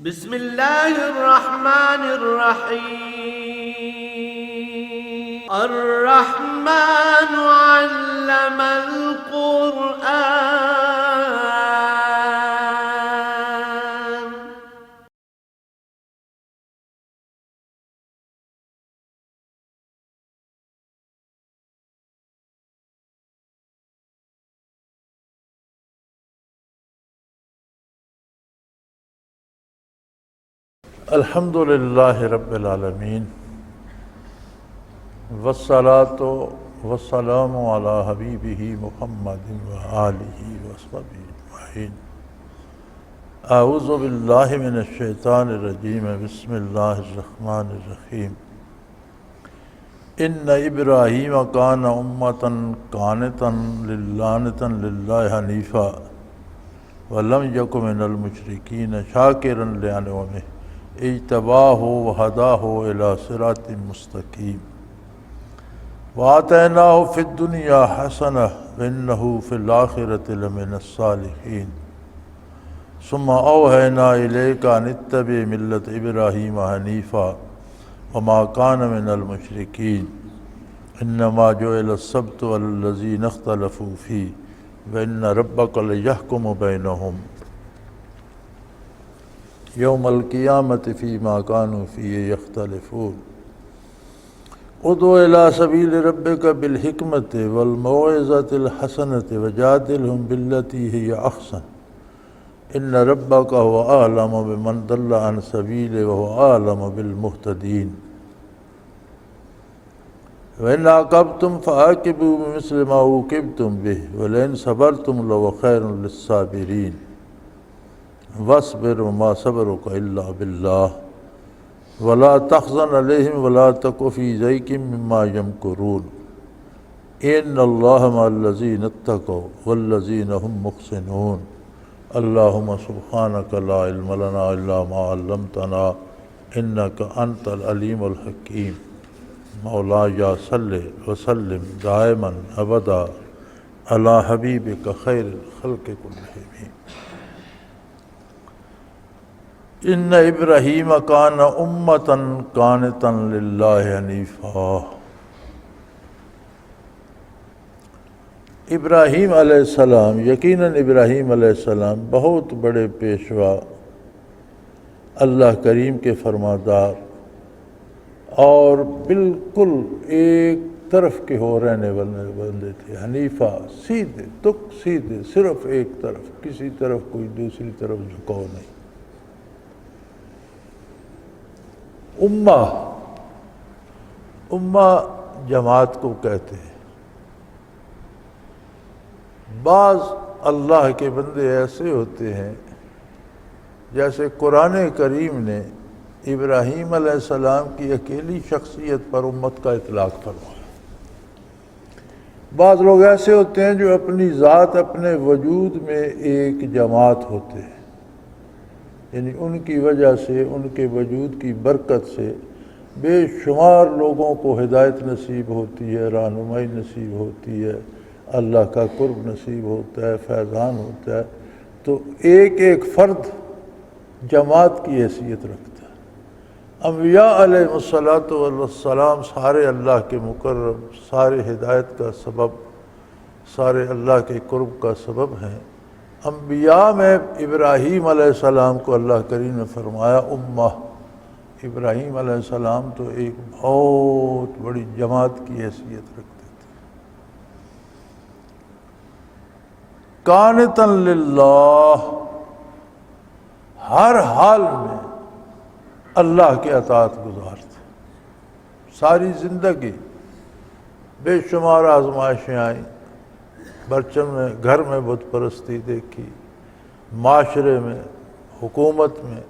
بسم اللہ الرحمن الرحیم الرحمن علم القرآن الحمد للہ رب العالمین والصلاۃ والسلام علی حبیبہ محمد وآلہ وصحبہ اجمعین۔ اعوذ باللہ من الشیطان الرجیم، بسم اللہ الرحمن الرحیم۔ ان ابراہیم کان امۃ قانتا للہ حنیفا ولم یک من المشرکین شاکرا لانعمہ اجتباہ وہداہ الی صراط مستقیم وآتیناہ فی الدنیا حسنہ وانہ فی الآخرۃ لمن الصالحین ثم اوحینا الیک ان اتبع ملۃ ابراہیم حنیفا وما کان من المشرکین انما جعل السبت علی الذین اختلفوا فیہ وان ربک لیحکم بینہم یوم القیامت فیما کانوا فیہ یختلفون ادع الی سبیل ربک بالحکمت والموعظۃ الحسنۃ وجادلہم باللتی ہی احسن ان ربک هو اعلم بمن ضل عن سبیلہ وهو اعلم بالمہتدین وإن عاقبتم فعاقبوا بمثل ما عوقبتم به ولئن صبرتم لهو خير للصابرين واصبر وما صبرك إلا بالله ولا تحزن عليهم ولا تك في ضيق مما يمكرون إن الله مع الذين اتقوا والذين هم محسنون اللهم سبحانك لا علم لنا إلا ما علمتنا إنك أنت العليم الحكيم مولایا صلی وسلم دائما ابدا علی حبیبک خیر الخلق کلہم۔ ان ابراہیم کان امۃ قانتا للہ حنیفا۔ ابراہیم علیہ السلام، یقیناً ابراہیم علیہ السلام بہت بڑے پیشوا، اللہ کریم کے فرماندار اور بالکل ایک طرف کے ہو رہنے والے بندے تھے۔ حنیفہ، سیدھے تک سیدھے، صرف ایک طرف، کسی طرف کوئی دوسری طرف جھکاؤ نہیں۔ امہ جماعت کو کہتے ہیں۔ بعض اللہ کے بندے ایسے ہوتے ہیں جیسے قرآن کریم نے ابراہیم علیہ السلام کی اکیلی شخصیت پر امت کا اطلاق فرمایا۔ بعض لوگ ایسے ہوتے ہیں جو اپنی ذات، اپنے وجود میں ایک جماعت ہوتے ہیں، یعنی ان کی وجہ سے، ان کے وجود کی برکت سے بے شمار لوگوں کو ہدایت نصیب ہوتی ہے، رہنمائی نصیب ہوتی ہے، اللہ کا قرب نصیب ہوتا ہے، فیضان ہوتا ہے۔ تو ایک ایک فرد جماعت کی حیثیت رکھتا ہے۔ انبیاء علیہ السلام سارے اللہ کے مقرب، سارے ہدایت کا سبب، سارے اللہ کے قرب کا سبب ہیں۔ انبیاء میں ابراہیم علیہ السلام کو اللہ کریم نے فرمایا امہ۔ ابراہیم علیہ السلام تو ایک بہت بڑی جماعت کی حیثیت رکھتے تھے۔ قانتا للہ، ہر حال میں اللہ کے اطاعت گزار تھے۔ ساری زندگی بے شمار آزمائشیں آئیں، برچم میں، گھر میں بت پرستی دیکھی، معاشرے میں، حکومت میں،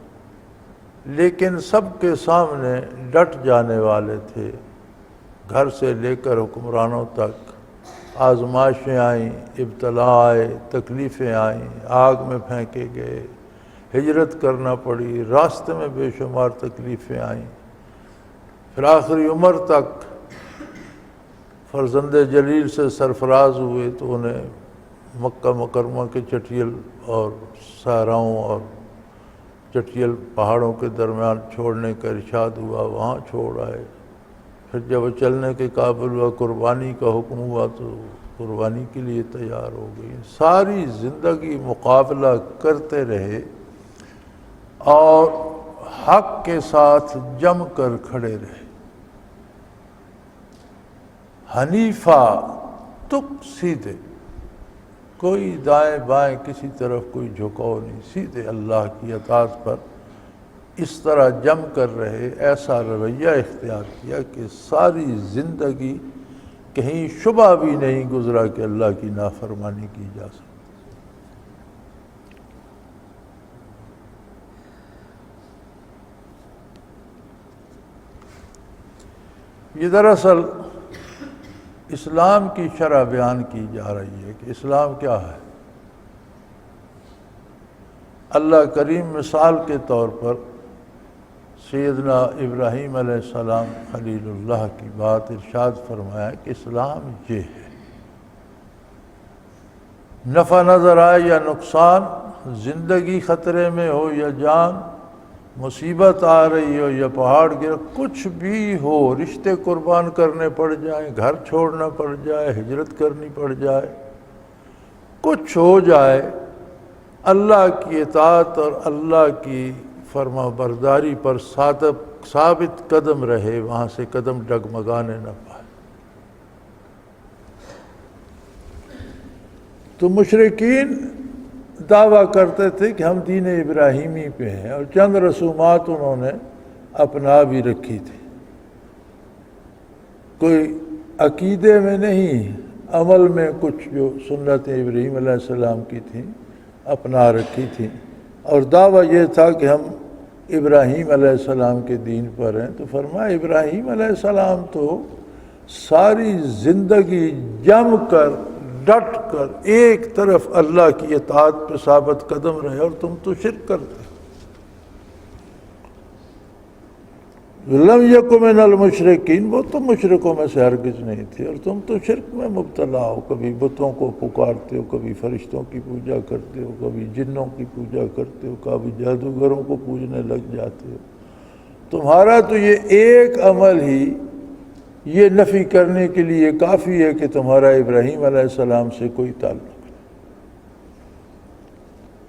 لیکن سب کے سامنے ڈٹ جانے والے تھے۔ گھر سے لے کر حکمرانوں تک آزمائشیں آئیں، ابتلا آئے، تکلیفیں آئیں، آگ میں پھینکے گئے، ہجرت کرنا پڑی، راستے میں بے شمار تکلیفیں آئیں، پھر آخری عمر تک فرزند جلیل سے سرفراز ہوئے تو انہیں مکہ مکرمہ کے چٹیل اور صحراؤں اور چٹیل پہاڑوں کے درمیان چھوڑنے کا ارشاد ہوا، وہاں چھوڑ آئے۔ پھر جب وہ چلنے کے قابل ہوا، قربانی کا حکم ہوا تو قربانی کے لیے تیار ہو گئی۔ ساری زندگی مقابلہ کرتے رہے اور حق کے ساتھ جم کر کھڑے رہے۔ حنیفہ تک سیدھے، کوئی دائیں بائیں کسی طرف کوئی جھکاؤ نہیں، سیدھے اللہ کی اطاعت پر اس طرح جم کر رہے، ایسا رویہ اختیار کیا کہ ساری زندگی کہیں شبہ بھی نہیں گزرا کہ اللہ کی نافرمانی کی جا سکتی۔ یہ دراصل اسلام کی شرح بیان کی جا رہی ہے کہ اسلام کیا ہے۔ اللہ کریم مثال کے طور پر سیدنا ابراہیم علیہ السلام خلیل اللہ کی بات ارشاد فرمایا کہ اسلام یہ ہے، نفع نظر آئے یا نقصان، زندگی خطرے میں ہو یا جان، مصیبت آ رہی ہو یا پہاڑ گر، کچھ بھی ہو، رشتے قربان کرنے پڑ جائیں، گھر چھوڑنا پڑ جائے، ہجرت کرنی پڑ جائے، کچھ ہو جائے، اللہ کی اطاعت اور اللہ کی فرما برداری پر ثابت قدم رہے، وہاں سے قدم ڈگمگانے نہ پائے۔ تو مشرکین دعویٰ کرتے تھے کہ ہم دین ابراہیمی پہ ہیں، اور چند رسومات انہوں نے اپنا بھی رکھی تھی، کوئی عقیدے میں نہیں، عمل میں کچھ جو سنت ابراہیم علیہ السلام کی تھیں اپنا رکھی تھیں، اور دعویٰ یہ تھا کہ ہم ابراہیم علیہ السلام کے دین پر ہیں۔ تو فرمایا ابراہیم علیہ السلام تو ساری زندگی جم کر ڈٹ کر ایک طرف اللہ کی اطاعت پہ ثابت قدم رہے، اور تم تو شرک کرتے۔ لم یک من المشرکین، وہ تو مشرکوں میں سے ہرگز نہیں تھے، اور تم تو شرک میں مبتلا ہو، کبھی بتوں کو پکارتے ہو، کبھی فرشتوں کی پوجا کرتے ہو، کبھی جنوں کی پوجا کرتے ہو، کبھی جادوگروں کو پوجنے لگ جاتے ہو۔ تمہارا تو یہ ایک عمل ہی یہ نفی کرنے کے لیے کافی ہے کہ تمہارا ابراہیم علیہ السلام سے کوئی تعلق نہیں۔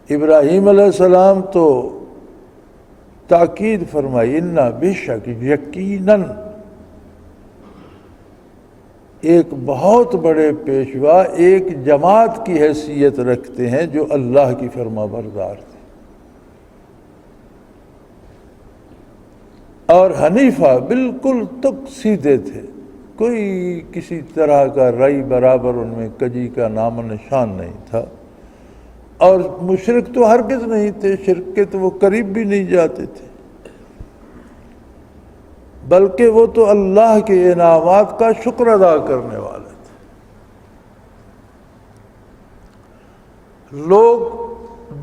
ابراہیم علیہ السلام تو تاکید فرمائی، انا بے شک، یقیناً ایک بہت بڑے پیشوا ایک جماعت کی حیثیت رکھتے ہیں جو اللہ کی فرما بردار تھے، اور حنیفہ بالکل تک سیدھے تھے، کوئی کسی طرح کا رئی برابر ان میں کجی کا نام و نشان نہیں تھا، اور مشرک تو ہرگز نہیں تھے، شرک کے تو وہ قریب بھی نہیں جاتے تھے، بلکہ وہ تو اللہ کے انعامات کا شکر ادا کرنے والے تھے۔ لوگ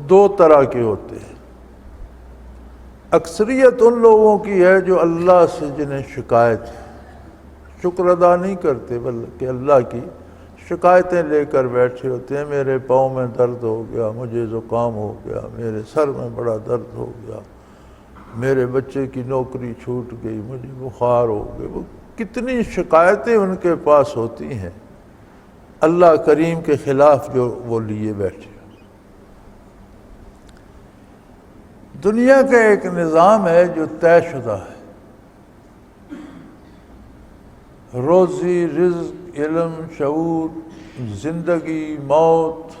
دو طرح کے ہوتے ہیں، اکثریت ان لوگوں کی ہے جو اللہ سے جنہیں شکایت ہے، شکر ادا نہیں کرتے بلکہ اللہ کی شکایتیں لے کر بیٹھے ہوتے ہیں، میرے پاؤں میں درد ہو گیا، مجھے زکام ہو گیا، میرے سر میں بڑا درد ہو گیا، میرے بچے کی نوکری چھوٹ گئی، مجھے بخار ہو گیا، وہ کتنی شکایتیں ان کے پاس ہوتی ہیں اللہ کریم کے خلاف جو وہ لیے بیٹھے۔ دنیا کا ایک نظام ہے جو طے شدہ ہے، روزی، رزق، علم، شعور، زندگی، موت،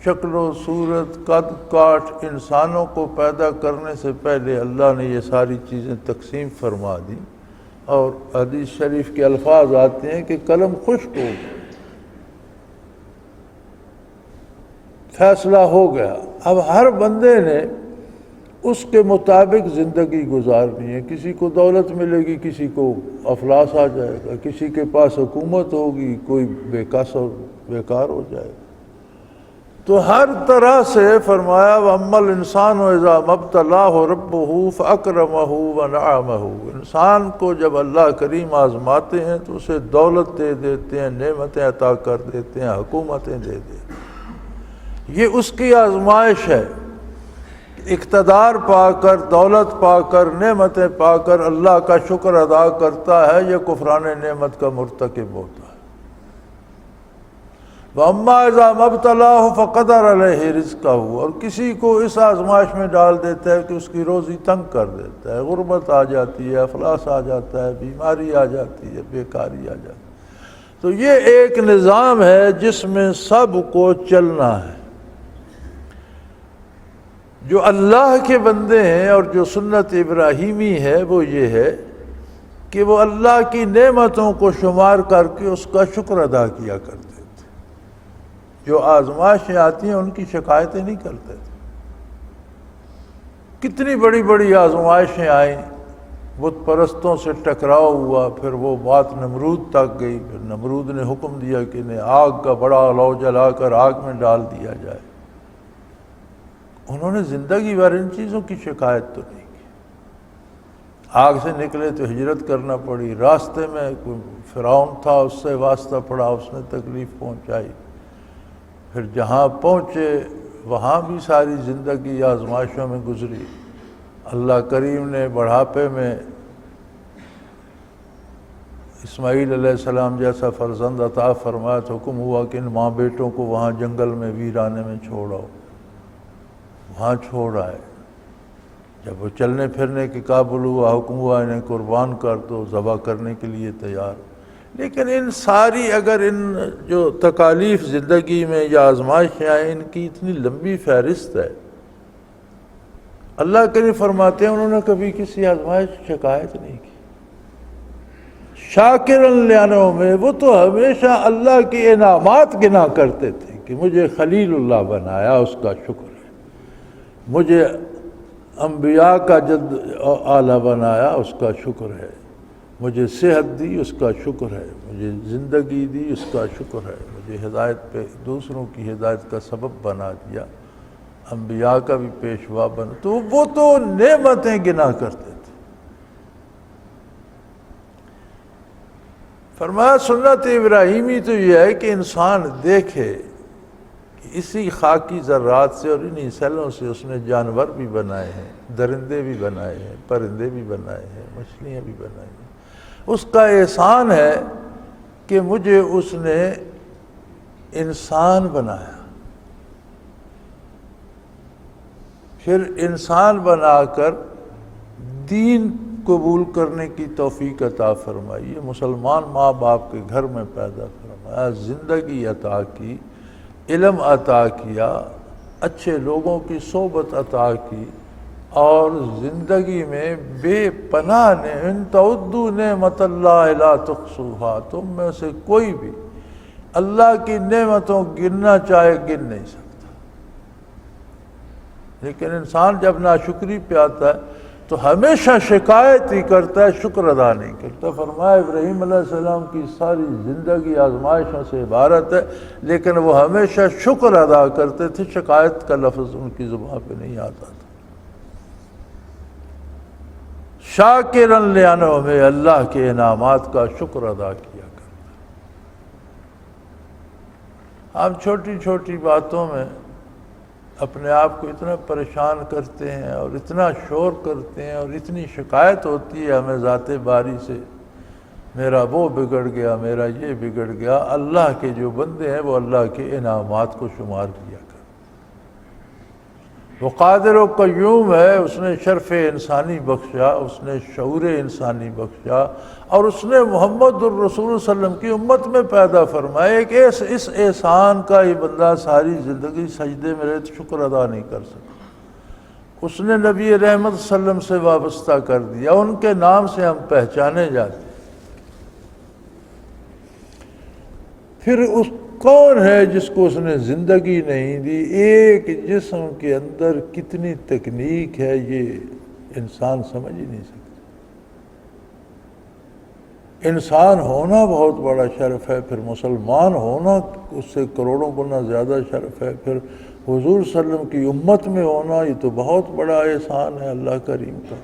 شکل و صورت، قد کاٹ، انسانوں کو پیدا کرنے سے پہلے اللہ نے یہ ساری چیزیں تقسیم فرما دی، اور حدیث شریف کے الفاظ آتے ہیں کہ قلم خشک ہو گیا، فیصلہ ہو گیا، اب ہر بندے نے اس کے مطابق زندگی گزارنی ہے، کسی کو دولت ملے گی، کسی کو افلاس آ جائے گا، کسی کے پاس حکومت ہوگی، کوئی بیکار ہو جائے گا، تو ہر طرح سے فرمایا وَأَمَّا الْإِنسَانُ إِذَا مَا ابْتَلَاهُ رَبُّهُ فَأَكْرَمَهُ وَنَعَمَهُ، انسان کو جب اللہ کریم آزماتے ہیں تو اسے دولت دے دیتے ہیں، نعمتیں عطا کر دیتے ہیں، حکومتیں دے دیتے ہیں، یہ اس کی آزمائش ہے۔ اقتدار پا کر، دولت پا کر، نعمتیں پا کر اللہ کا شکر ادا کرتا ہے، یہ کفران نعمت کا مرتکب ہوتا ہے۔ وَأَمَّا إِذَا مَا ابْتَلَاهُ فَقَدَرَ عَلَيْهِ رِزْقَهُ، اور کسی کو اس آزمائش میں ڈال دیتا ہے کہ اس کی روزی تنگ کر دیتا ہے، غربت آ جاتی ہے، افلاس آ جاتا ہے، بیماری آ جاتی ہے، بیکاری آ جاتی ہے، تو یہ ایک نظام ہے جس میں سب کو چلنا ہے۔ جو اللہ کے بندے ہیں اور جو سنت ابراہیمی ہے وہ یہ ہے کہ وہ اللہ کی نعمتوں کو شمار کر کے اس کا شکر ادا کیا کرتے تھے۔ جو آزمائشیں آتی ہیں ان کی شکایتیں نہیں کرتے تھے۔ کتنی بڑی بڑی آزمائشیں آئیں، بت پرستوں سے ٹکراؤ ہوا، پھر وہ بات نمرود تک گئی، پھر نمرود نے حکم دیا کہ انہیں آگ کا بڑا لو جلا کر آگ میں ڈال دیا جائے۔ انہوں نے زندگی بھر ان چیزوں کی شکایت تو نہیں کی۔ آگ سے نکلے تو ہجرت کرنا پڑی، راستے میں کوئی فرعون تھا، اس سے واسطہ پڑا، اس نے تکلیف پہنچائی، پھر جہاں پہنچے وہاں بھی ساری زندگی آزمائشوں میں گزری۔ اللہ کریم نے بڑھاپے میں اسماعیل علیہ السلام جیسا فرزند عطا فرمایا تو حکم ہوا کہ ان ماں بیٹوں کو وہاں جنگل میں ویرانے میں چھوڑاؤ، وہاں چھوڑ آئے۔ جب وہ چلنے پھرنے کے قابل ہوا، حکم ہوا انہیں قربان کر دو، ذبح کرنے کے لیے تیار۔ لیکن ان ساری اگر ان جو تکالیف زندگی میں یا آزمائشیں آئیں، ان کی اتنی لمبی فہرست ہے، اللہ کریم فرماتے ہیں انہوں نے کبھی کسی آزمائش کی شکایت نہیں کی۔ شاکرن لِانْعُمِهِ میں وہ تو ہمیشہ اللہ کے انعامات گنا کرتے تھے کہ مجھے خلیل اللہ بنایا، اس کا شکر ہے، مجھے انبیاء کا جد اعلیٰ بنایا، اس کا شکر ہے، مجھے صحت دی، اس کا شکر ہے، مجھے زندگی دی، اس کا شکر ہے، مجھے ہدایت پہ دوسروں کی ہدایت کا سبب بنا دیا، انبیاء کا بھی پیشوا بنا۔ تو وہ تو نعمتیں گنا کرتے تھے۔ فرمایا سنت ابراہیمی تو یہ ہے کہ انسان دیکھے کہ اسی خاکی ذرات سے اور انہی سیلوں سے اس نے جانور بھی بنائے ہیں، درندے بھی بنائے ہیں، پرندے بھی بنائے ہیں، مچھلیاں بھی بنائی ہیں۔ اس کا احسان ہے کہ مجھے اس نے انسان بنایا، پھر انسان بنا کر دین قبول کرنے کی توفیق عطا فرمائی، یہ مسلمان ماں باپ کے گھر میں پیدا فرمایا، زندگی عطا کی، علم عطا کیا، اچھے لوگوں کی صحبت عطا کی، اور زندگی میں بے پناہ نے ان تعدوا نعمت اللہ لا تحصوها، تم میں سے کوئی بھی اللہ کی نعمتوں گننا چاہے گن نہیں سکتا۔ لیکن انسان جب ناشکری پہ آتا ہے تو ہمیشہ شکایت ہی کرتا ہے، شکر ادا نہیں کرتا۔ فرمایا ابراہیم علیہ السلام کی ساری زندگی آزمائشوں سے عبارت ہے، لیکن وہ ہمیشہ شکر ادا کرتے تھے، شکایت کا لفظ ان کی زبان پہ نہیں آتا تھا۔ شاکرن لِانْعُمِهِ، اللہ کے انعامات کا شکر ادا کیا کرتا۔ ہم چھوٹی چھوٹی باتوں میں اپنے آپ کو اتنا پریشان کرتے ہیں اور اتنا شور کرتے ہیں اور اتنی شکایت ہوتی ہے ہمیں ذات باری سے، میرا وہ بگڑ گیا، میرا یہ بگڑ گیا۔ اللہ کے جو بندے ہیں وہ اللہ کے انعامات کو شمار کیا کرتے۔ وہ قادر و قیوم ہے، اس نے شرف انسانی بخشا، اس نے شعور انسانی بخشا، اور اس نے محمد الرسول صلی اللہ علیہ وسلم کی امت میں پیدا فرمایا کہ اس احسان کا یہ بندہ ساری زندگی سجدے میں رہے تو شکر ادا نہیں کر سکتا۔ اس نے نبی رحمت صلی اللہ علیہ وسلم سے وابستہ کر دیا، ان کے نام سے ہم پہچانے جاتے۔ پھر اس کون ہے جس کو اس نے زندگی نہیں دی؟ ایک جسم کے اندر کتنی تکنیک ہے یہ انسان سمجھ ہی نہیں سکتا۔ انسان ہونا بہت بڑا شرف ہے، پھر مسلمان ہونا اس سے کروڑوں گنا زیادہ شرف ہے، پھر حضور صلی اللہ علیہ وسلم کی امت میں ہونا یہ تو بہت بڑا احسان ہے اللہ کریم کا۔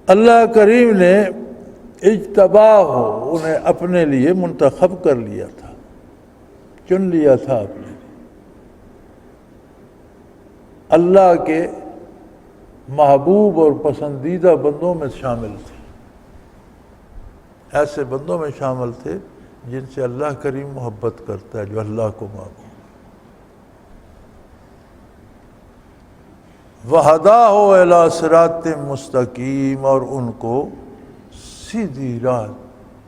اللہ کریم نے اجتباہ ہو، انہیں اپنے لیے منتخب کر لیا تھا، چن لیا تھا اپنے لیے۔ اللہ کے محبوب اور پسندیدہ بندوں میں شامل تھے، ایسے بندوں میں شامل تھے جن سے اللہ کریم محبت کرتا ہے، جو اللہ کو محبوب۔ وَهَدَاهُ إِلَىٰ صِرَاطٍ مُسْتَقِيمٍ، اور ان کو سیدھی راہ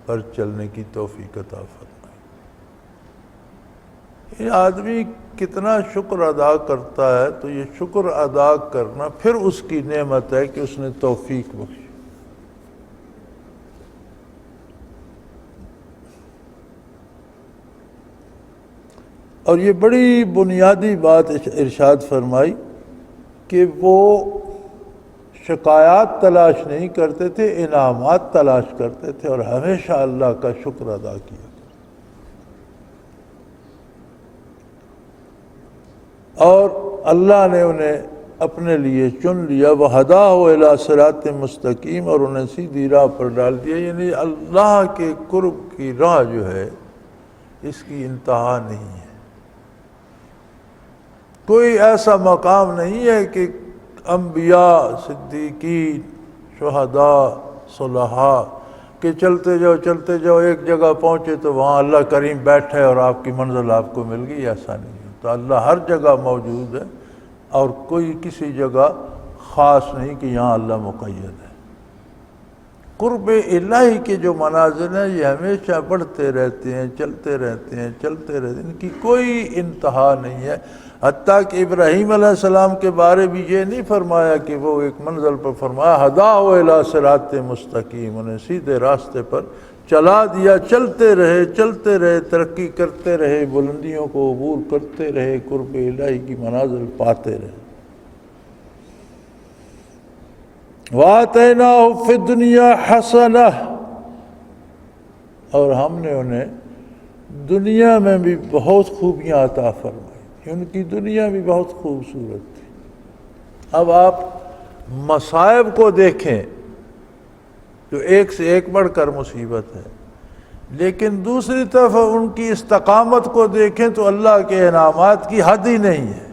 پر چلنے کی توفیق عطا فرمائی۔ یہ آدمی کتنا شکر ادا کرتا ہے تو یہ شکر ادا کرنا پھر اس کی نعمت ہے کہ اس نے توفیق بخشی۔ اور یہ بڑی بنیادی بات ارشاد فرمائی کہ وہ شکایات تلاش نہیں کرتے تھے، انعامات تلاش کرتے تھے، اور ہمیشہ اللہ کا شکر ادا کیا کرتے۔ اور اللہ نے انہیں اپنے لیے چن لیا، وَهَدَاهُ إِلَىٰ صِرَاطٍ مُسْتَقِيمٍ، اور انہیں سیدھی راہ پر ڈال دیا۔ یعنی اللہ کے قرب کی راہ جو ہے اس کی انتہا نہیں ہے، کوئی ایسا مقام نہیں ہے کہ انبیاء، صدیقین، شہداء، صلحاء کہ چلتے جاؤ ایک جگہ پہنچے تو وہاں اللہ کریم بیٹھے اور آپ کی منزل آپ کو مل گئی، ایسا نہیں ہے۔ تو اللہ ہر جگہ موجود ہے اور کوئی کسی جگہ خاص نہیں کہ یہاں اللہ مقید ہے۔ قرب الہی کے جو منازل ہیں یہ ہمیشہ بڑھتے رہتے ہیں، چلتے رہتے ہیں، ان کی کوئی انتہا نہیں ہے۔ حتیٰ کہ ابراہیم علیہ السلام کے بارے بھی یہ نہیں فرمایا کہ وہ ایک منزل پر، فرمایا ہداہ الی صراط مستقیم، انہیں سیدھے راستے پر چلا دیا، چلتے رہے، ترقی کرتے رہے، بلندیوں کو عبور کرتے رہے، قرب الہی کی منازل پاتے رہے۔ وَآتَيْنَاهُ فِي الدُّنْيَا حَسَنَةً، اور ہم نے انہیں دنیا میں بھی بہت خوبیاں عطا فرمائی، ان کی دنیا بھی بہت خوبصورت تھی۔ اب آپ مصائب کو دیکھیں تو ایک سے ایک بڑھ کر مصیبت ہے، لیکن دوسری طرف ان کی استقامت کو دیکھیں تو اللہ کے انعامات کی حد ہی نہیں ہے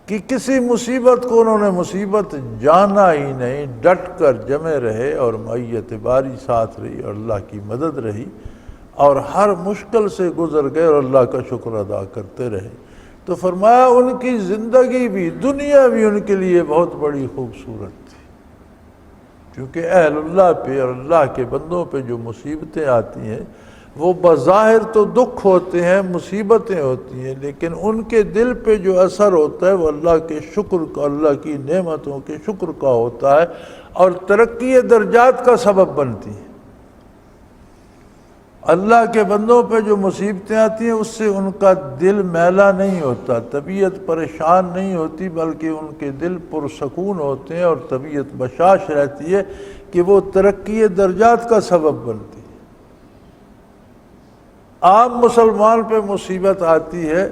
کہ کسی مصیبت کو انہوں نے مصیبت جانا ہی نہیں، ڈٹ کر جمے رہے اور معیت باری ساتھ رہی اور اللہ کی مدد رہی، اور ہر مشکل سے گزر گئے اور اللہ کا شکر ادا کرتے رہے۔ تو فرمایا ان کی زندگی بھی، دنیا بھی ان کے لیے بہت بڑی خوبصورت تھی، کیونکہ اہل اللہ پہ اور اللہ کے بندوں پہ جو مصیبتیں آتی ہیں وہ بظاہر تو دکھ ہوتے ہیں، مصیبتیں ہوتی ہیں، لیکن ان کے دل پہ جو اثر ہوتا ہے وہ اللہ کے شکر کا، اللہ کی نعمتوں کے شکر کا ہوتا ہے، اور ترقی درجات کا سبب بنتی ہیں۔ اللہ کے بندوں پہ جو مصیبتیں آتی ہیں اس سے ان کا دل میلا نہیں ہوتا، طبیعت پریشان نہیں ہوتی، بلکہ ان کے دل پرسکون ہوتے ہیں اور طبیعت بشاش رہتی ہے کہ وہ ترقی درجات کا سبب بنتی ہے۔ عام مسلمان پہ مصیبت آتی ہے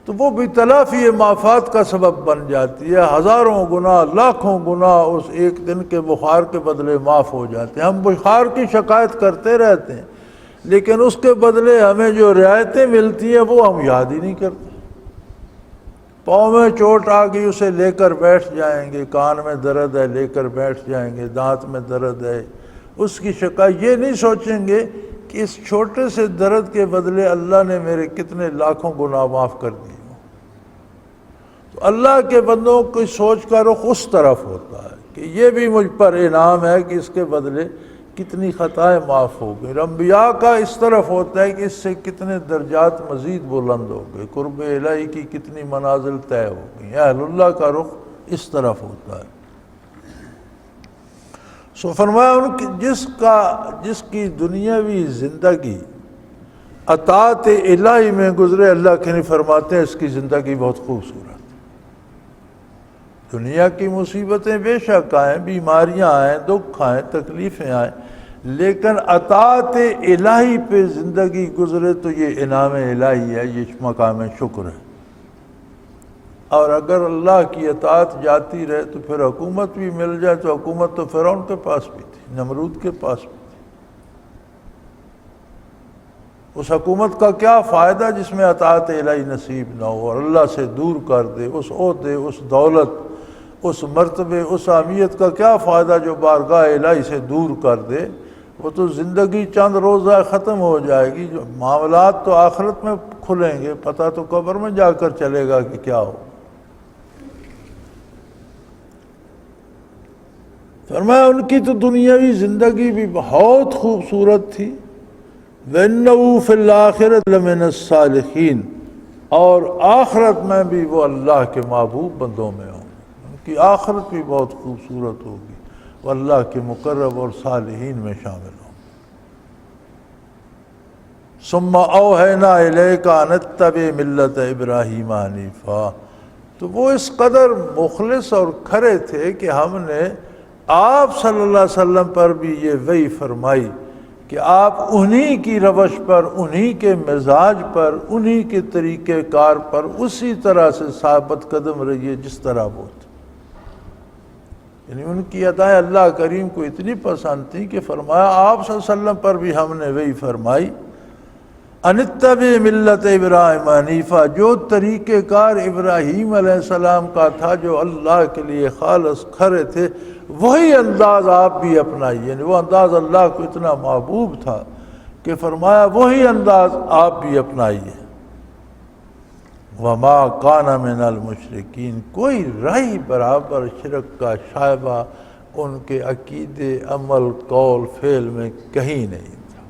تو وہ بھی تلافی معافات کا سبب بن جاتی ہے، ہزاروں گنا، لاکھوں گنا اس ایک دن کے بخار کے بدلے معاف ہو جاتے ہیں۔ ہم بخار کی شکایت کرتے رہتے ہیں، لیکن اس کے بدلے ہمیں جو رعایتیں ملتی ہیں وہ ہم یاد ہی نہیں کرتے۔ پاؤں میں چوٹ آ گئی، اسے لے کر بیٹھ جائیں گے، کان میں درد ہے لے کر بیٹھ جائیں گے، دانت میں درد ہے، اس کی شکایت، یہ نہیں سوچیں گے کہ اس چھوٹے سے درد کے بدلے اللہ نے میرے کتنے لاکھوں گناہ معاف کر دیے۔ تو اللہ کے بندوں کی سوچ کا رخ اس طرف ہوتا ہے کہ یہ بھی مجھ پر انعام ہے کہ اس کے بدلے کتنی خطائیں معاف ہو گئی۔ انبیاء کا اس طرف ہوتا ہے کہ اس سے کتنے درجات مزید بلند ہو گئے، قرب الہی کی کتنی منازل طے ہو گئی۔ اہل اللہ کا رخ اس طرف ہوتا ہے۔ سو فرمایا ان کی جس کی دنیاوی زندگی اطاعت الہی میں گزرے، اللہ کے نہیں فرماتے ہیں اس کی زندگی بہت خوبصورت۔ دنیا کی مصیبتیں بے شک آئیں، بیماریاں آئیں، دکھ آئیں، تکلیفیں آئیں، لیکن اطاعت الہی پہ زندگی گزرے تو یہ انعام الہی ہے، یہ مقام شکر ہے۔ اور اگر اللہ کی اطاعت جاتی رہے تو پھر حکومت بھی مل جائے، تو حکومت تو فرعون کے پاس بھی تھی، نمرود کے پاس بھی تھی، اس حکومت کا کیا فائدہ جس میں اطاعت الہی نصیب نہ ہو اور اللہ سے دور کر دے، اس عہدے، اس دولت، اس مرتبے، اس اہمیت کا کیا فائدہ جو بارگاہ الہی سے دور کر دے؟ وہ تو زندگی چند روزہ ختم ہو جائے گی، جو معاملات تو آخرت میں کھلیں گے، پتہ تو قبر میں جا کر چلے گا کہ کیا ہو۔ فرمایا ان کی تو دنیاوی زندگی بھی بہت خوبصورت تھی، وَإِنَّهُ فِي الْآخِرَةِ لَمِنَ الصَّالِحِينَ، اور آخرت میں بھی وہ اللہ کے محبوب بندوں میں ہوں گے، ان کی آخرت بھی بہت خوبصورت ہوگی، وہ اللہ کے مقرب اور صالحین میں شامل ہوں۔ ثُمَّ أَوْحَيْنَا إِلَيْكَ أَنِ اتَّبِعْ مِلَّةَ إِبْرَاهِيمَ حَنِيفًا، تو وہ اس قدر مخلص اور کھرے تھے کہ ہم نے آپ صلی اللہ علیہ وسلم پر بھی یہ وحی فرمائی کہ آپ انہی کی روش پر، انہی کے مزاج پر، انہی کے طریقہ کار پر اسی طرح سے ثابت قدم رہیے جس طرح وہ تھے۔ یعنی ان کی ادائیں اللہ کریم کو اتنی پسند تھی کہ فرمایا آپ صلی اللہ علیہ وسلم پر بھی ہم نے وہی فرمائی، ان اتبع ملت ابراہیم حنیفہ، جو طریقہ کار ابراہیم علیہ السلام کا تھا، جو اللہ کے لیے خالص کھرے تھے، وہی انداز آپ بھی اپنائیے۔ یعنی وہ انداز اللہ کو اتنا محبوب تھا کہ فرمایا وہی انداز آپ بھی اپنائیے۔ وما کان من المشرکین، کوئی رائی برابر شرک کا شائبہ ان کے عقیدے، عمل، قول، فعل میں کہیں نہیں تھا۔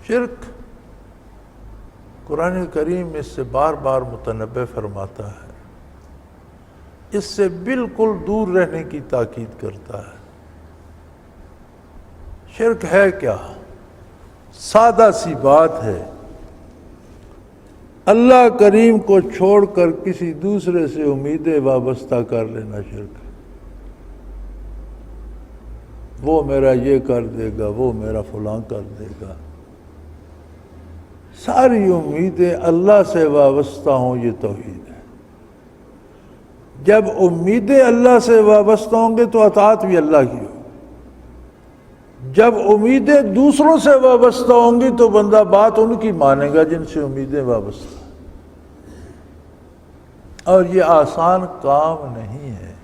شرک قرآن کریم اس سے بار بار متنبہ فرماتا ہے، اس سے بالکل دور رہنے کی تاکید کرتا ہے۔ شرک ہے کیا؟ سادہ سی بات ہے، اللہ کریم کو چھوڑ کر کسی دوسرے سے امیدیں وابستہ کر لینا شرک ہے۔ وہ میرا یہ کر دے گا، وہ میرا فلاں کر دے گا، ساری امیدیں اللہ سے وابستہ ہوں، یہ توحید ہے۔ جب امیدیں اللہ سے وابستہ ہوں گے تو اطاعت بھی اللہ کی ہو۔ جب امیدیں دوسروں سے وابستہ ہوں گی تو بندہ بات ان کی مانے گا جن سے امیدیں وابستہ ہیں۔ اور یہ آسان کام نہیں ہے،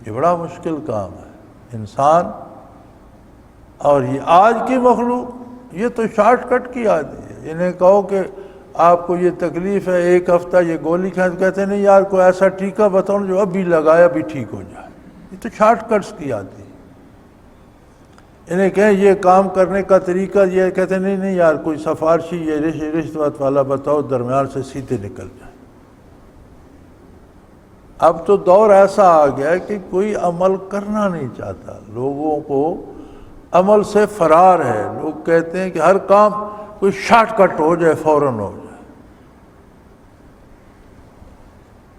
یہ بڑا مشکل کام ہے۔ انسان اور یہ آج کی مخلوق یہ تو شارٹ کٹ کی عادی ہے۔ انہیں کہو کہ آپ کو یہ تکلیف ہے، ایک ہفتہ یہ گولی کھائیں، کہتے نہیں یار کوئی ایسا ٹیکہ بتاؤ جو ابھی لگایا ابھی ٹھیک ہو جائے۔ یہ تو شارٹ کٹس کی عادی ہے۔ انہیں کہیں یہ کام کرنے کا طریقہ، یہ کہتے نہیں یار کوئی سفارشی یا رشوت والا بتاؤ درمیان سے سیدھے نکل جائے۔ اب تو دور ایسا آ گیا ہے کہ کوئی عمل کرنا نہیں چاہتا، لوگوں کو عمل سے فرار ہے۔ لوگ کہتے ہیں کہ ہر کام کوئی شارٹ کٹ ہو جائے، فوراً ہو جائے،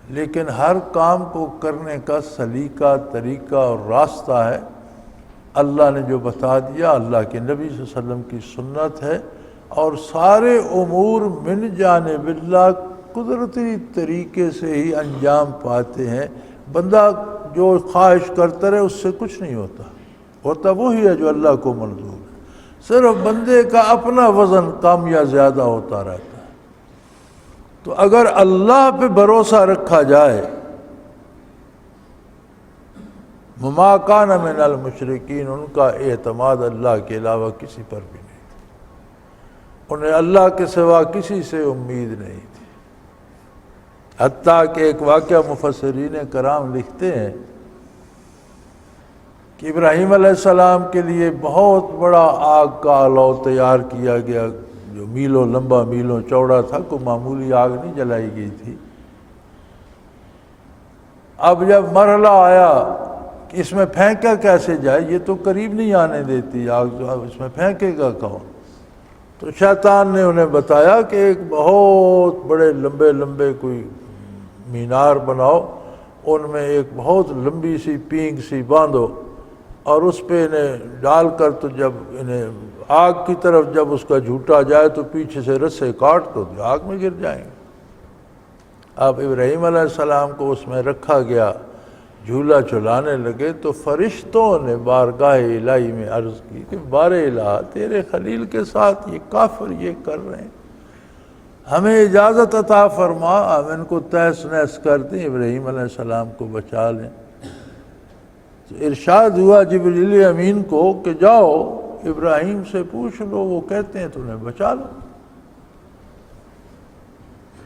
لیکن ہر کام کو کرنے کا سلیقہ، طریقہ اور راستہ ہے۔ اللہ نے جو بتا دیا، اللہ کے نبی صلی اللہ علیہ وسلم کی سنت ہے، اور سارے امور من جانب اللہ قدرتی طریقے سے ہی انجام پاتے ہیں۔ بندہ جو خواہش کرتا رہے اس سے کچھ نہیں ہوتا، ہوتا وہی ہے جو اللہ کو منظور ہے۔ صرف بندے کا اپنا وزن کم یا زیادہ ہوتا رہتا ہے۔ تو اگر اللہ پہ بھروسہ رکھا جائے، وما کان من المشرکین، ان کا اعتماد اللہ کے علاوہ کسی پر بھی نہیں تھا، انہیں اللہ کے سوا کسی سے امید نہیں تھی۔ حتیٰ کہ ایک واقعہ مفسرین کرام لکھتے ہیں کہ ابراہیم علیہ السلام کے لیے بہت بڑا آگ کا آلو تیار کیا گیا، جو میلوں لمبا، میلوں چوڑا تھا، کوئی معمولی آگ نہیں جلائی گئی تھی۔ اب جب مرحلہ آیا کہ اس میں پھینکا کیسے جائے، یہ تو قریب نہیں آنے دیتی آگ، جو اب اس میں پھینکے گا کون؟ تو شیطان نے انہیں بتایا کہ ایک بہت بڑے لمبے لمبے کوئی مینار بناؤ، ان میں ایک بہت لمبی سی پینگ سی باندھو، اور اس پہ انہیں ڈال کر، تو جب انہیں آگ کی طرف جب اس کا جھوٹا جائے تو پیچھے سے رسے کاٹ تو آگ میں گر جائیں گے۔ اب ابراہیم علیہ السلام کو اس میں رکھا گیا، جھولا چلانے لگے تو فرشتوں نے بارگاہ الہی میں عرض کی کہ بار الہ تیرے خلیل کے ساتھ یہ کافر یہ کر رہے ہیں، ہمیں اجازت عطا فرما، ہم ان کو تہس نہس کر دیں، ابراہیم علیہ السلام کو بچا لیں۔ تو ارشاد ہوا جبریل امین کو کہ جاؤ ابراہیم سے پوچھ لو، وہ کہتے ہیں تمہیں بچا لو۔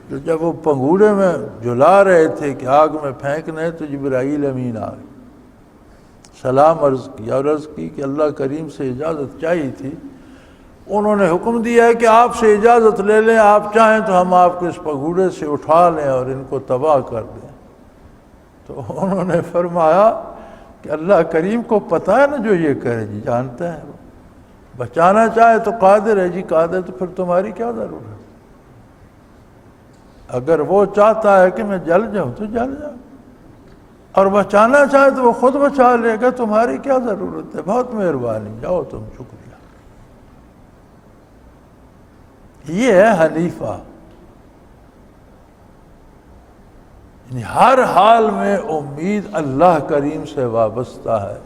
تو جب وہ پنگوڑے میں جلا رہے تھے کہ آگ میں پھینکنے، تو جبرائیل امین آ گئے، سلام عرض کیا اور عرض کی کہ اللہ کریم سے اجازت چاہیے تھی، انہوں نے حکم دیا ہے کہ آپ سے اجازت لے لیں، آپ چاہیں تو ہم آپ کو اس پگوڑے سے اٹھا لیں اور ان کو تباہ کر دیں۔ تو انہوں نے فرمایا کہ اللہ کریم کو پتہ ہے نا جو یہ کرے، جی جانتا ہے، بچانا چاہے تو قادر ہے، جی قادر، تو پھر تمہاری کیا ضرورت ہے؟ اگر وہ چاہتا ہے کہ میں جل جاؤں تو جل جاؤں، اور بچانا چاہے تو وہ خود بچا لے گا، تمہاری کیا ضرورت ہے؟ بہت مہربانی، جاؤ تم، شکریہ۔ یہ ہے حنیفہ، یعنی ہر حال میں امید اللہ کریم سے وابستہ ہے۔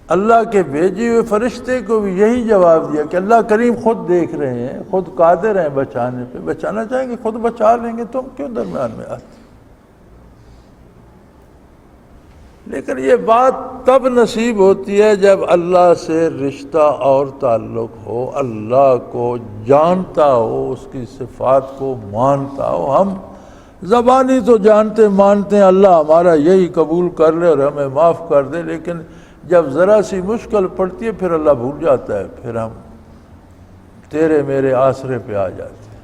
اللہ کے بھیجے ہوئے فرشتے کو بھی یہی جواب دیا کہ اللہ کریم خود دیکھ رہے ہیں، خود قادر ہیں بچانے پہ، بچانا چاہیں گے خود بچا لیں گے، تم کیوں درمیان میں آتے؟ لیکن یہ بات تب نصیب ہوتی ہے جب اللہ سے رشتہ اور تعلق ہو، اللہ کو جانتا ہو، اس کی صفات کو مانتا ہو۔ ہم زبانی تو جانتے مانتے ہیں اللہ ہمارا یہی قبول کر لے اور ہمیں معاف کر دے، لیکن جب ذرا سی مشکل پڑتی ہے پھر اللہ بھول جاتا ہے، پھر ہم تیرے میرے آسرے پہ آ جاتے ہیں۔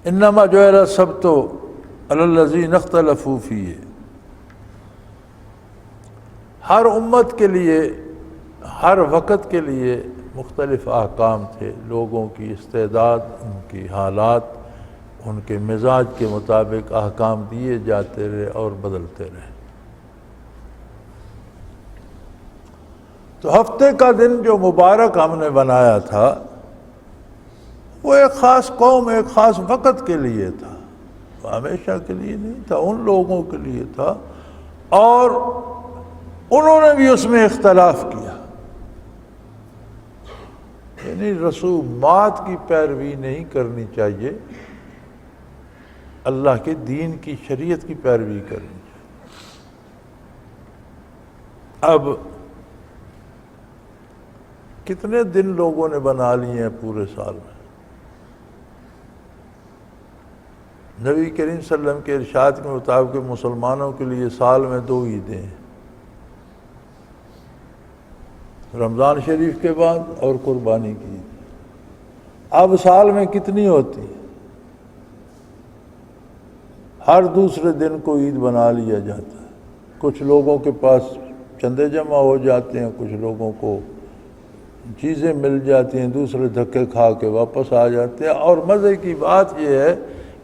انما جعل السبت علی الذین اختلفوا فیہ، ہر امت کے لیے ہر وقت کے لیے مختلف احکام تھے، لوگوں کی استعداد، ان کی حالات، ان کے مزاج کے مطابق احکام دیے جاتے رہے اور بدلتے رہے۔ تو ہفتے کا دن جو مبارک ہم نے بنایا تھا وہ ایک خاص قوم، ایک خاص وقت کے لیے تھا، وہ ہمیشہ کے لیے نہیں تھا، ان لوگوں کے لیے تھا، اور انہوں نے بھی اس میں اختلاف کیا۔ یعنی رسومات کی پیروی نہیں کرنی چاہیے، اللہ کے دین کی شریعت کی پیروی کرنی چاہیے۔ اب کتنے دن لوگوں نے بنا لیے ہیں پورے سال میں؟ نبی کریم صلی اللہ علیہ وسلم کے ارشاد کے مطابق مسلمانوں کے لیے سال میں 2 عیدیں ہیں، رمضان شریف کے بعد اور قربانی کی عید۔ اب سال میں کتنی ہوتی ہے؟ ہر دوسرے دن کو عید بنا لیا جاتا ہے۔ کچھ لوگوں کے پاس چندے جمع ہو جاتے ہیں، کچھ لوگوں کو چیزیں مل جاتی ہیں، دوسرے دھکے کھا کے واپس آ جاتے ہیں، اور مزے کی بات یہ ہے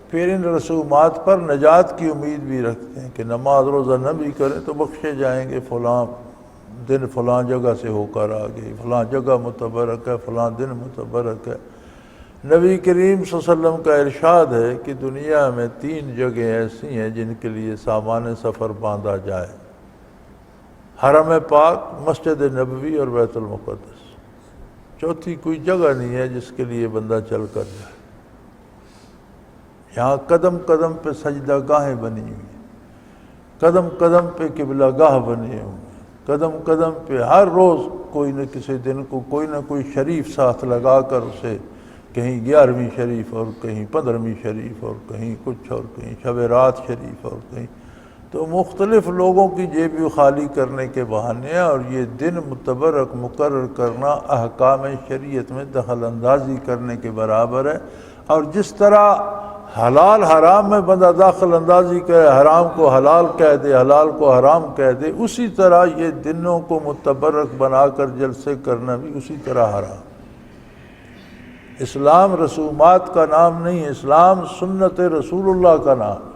پھر ان رسومات پر نجات کی امید بھی رکھتے ہیں کہ نماز روزہ نہ بھی کریں تو بخشے جائیں گے، فلاں دن فلاں جگہ سے ہو کر آ گئی، فلاں جگہ متبرک ہے، فلاں دن متبرک ہے۔ نبی کریم صلی اللہ علیہ وسلم کا ارشاد ہے کہ دنیا میں 3 جگہیں ایسی ہیں جن کے لیے سامان سفر باندھا جائے: حرم پاک، مسجد نبوی اور بیت المقدس۔ چوتھی کوئی جگہ نہیں ہے جس کے لیے بندہ چل کر جائے۔ یہاں قدم قدم پہ سجدہ گاہیں بنی ہوئی ہیں، قدم قدم پہ قبلہ گاہ بنے ہوئے ہیں، قدم قدم پہ ہر روز کوئی نہ کسی دن کو کوئی نہ کوئی شریف ساتھ لگا کر اسے کہیں 11ویں شریف اور کہیں 15ویں شریف اور کہیں کچھ اور کہیں شب رات شریف اور کہیں، تو مختلف لوگوں کی جیبیں خالی کرنے کے بہانے، اور یہ دن متبرک مقرر کرنا احکام شریعت میں دخل اندازی کرنے کے برابر ہے۔ اور جس طرح حلال حرام میں بندہ داخل اندازی کرے، حرام کو حلال کہہ دے، حلال کو حرام کہہ دے، اسی طرح یہ دنوں کو متبرک بنا کر جلسے کرنا بھی اسی طرح حرام۔ اسلام رسومات کا نام نہیں، اسلام سنت رسول اللہ کا نام۔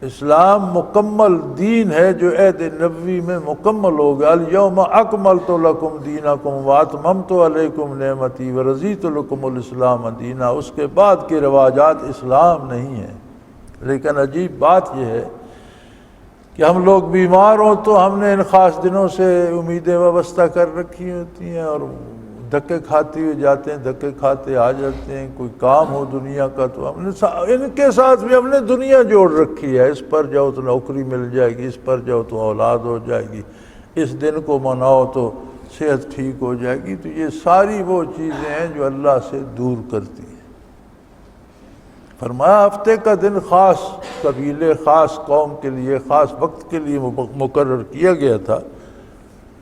اسلام مکمل دین ہے جو عہد نبوی میں مکمل ہو گیا۔ الیوم اکملت لکم دینکم واتممت علیکم نعمتی ورضیت لکم الاسلام دینا۔ اس کے بعد کے رواجات اسلام نہیں ہیں۔ لیکن عجیب بات یہ ہے کہ ہم لوگ بیمار ہوں تو ہم نے ان خاص دنوں سے امیدیں وابستہ کر رکھی ہوتی ہیں اور دھکے کھاتے ہوئے جاتے ہیں، دھکے کھاتے آ جاتے ہیں۔ کوئی کام ہو دنیا کا تو ہم نے ان کے ساتھ بھی ہم نے دنیا جوڑ رکھی ہے۔ اس پر جاؤ تو نوکری مل جائے گی، اس پر جاؤ تو اولاد ہو جائے گی، اس دن کو مناؤ تو صحت ٹھیک ہو جائے گی۔ تو یہ ساری وہ چیزیں ہیں جو اللہ سے دور کرتی ہیں۔ فرمایا ہفتے کا دن خاص قبیلے، خاص قوم کے لیے، خاص وقت کے لیے مقرر کیا گیا تھا،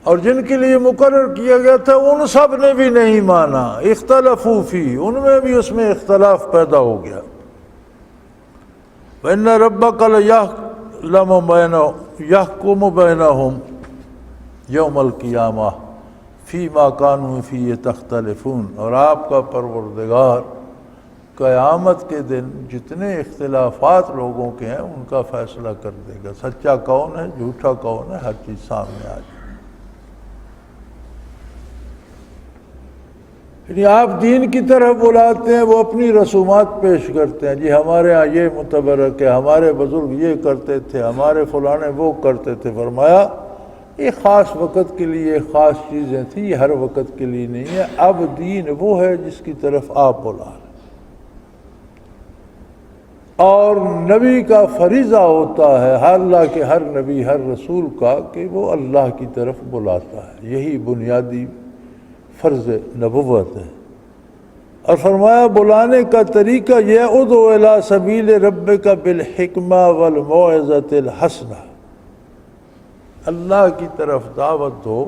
اور جن کے لیے مقرر کیا گیا تھا ان سب نے بھی نہیں مانا۔ اختلفوا فی، ان میں بھی اس میں اختلاف پیدا ہو گیا۔ وَإِنَّ رَبَّكَ يَحْكُمُ بَيْنَهُمْ يَوْمَ الْقِيَامَةِ فِيمَا كَانُوا فِيهِ تَخْتَلِفُونَ، اور آپ کا پروردگار قیامت کے دن جتنے اختلافات لوگوں کے ہیں ان کا فیصلہ کر دے گا۔ سچا کون ہے، جھوٹا کون ہے، ہر چیز سامنے آ جائے۔ یعنی آپ دین کی طرف بلاتے ہیں، وہ اپنی رسومات پیش کرتے ہیں۔ جی ہمارے ہاں یہ متبرک ہے، ہمارے بزرگ یہ کرتے تھے، ہمارے فلانے وہ کرتے تھے۔ فرمایا یہ خاص وقت کے لیے خاص چیزیں تھیں، یہ ہر وقت کے لیے نہیں ہے۔ اب دین وہ ہے جس کی طرف آپ بلا رہے ہیں، اور نبی کا فریضہ ہوتا ہے، اللہ کے ہر نبی ہر رسول کا، کہ وہ اللہ کی طرف بلاتا ہے۔ یہی بنیادی فرض نبوت ہے۔ اور فرمایا بلانے کا طریقہ یہ، ادعو الی سبیل ربک بالحکمہ والموعظۃ الحسنہ، اللہ کی طرف دعوت دو،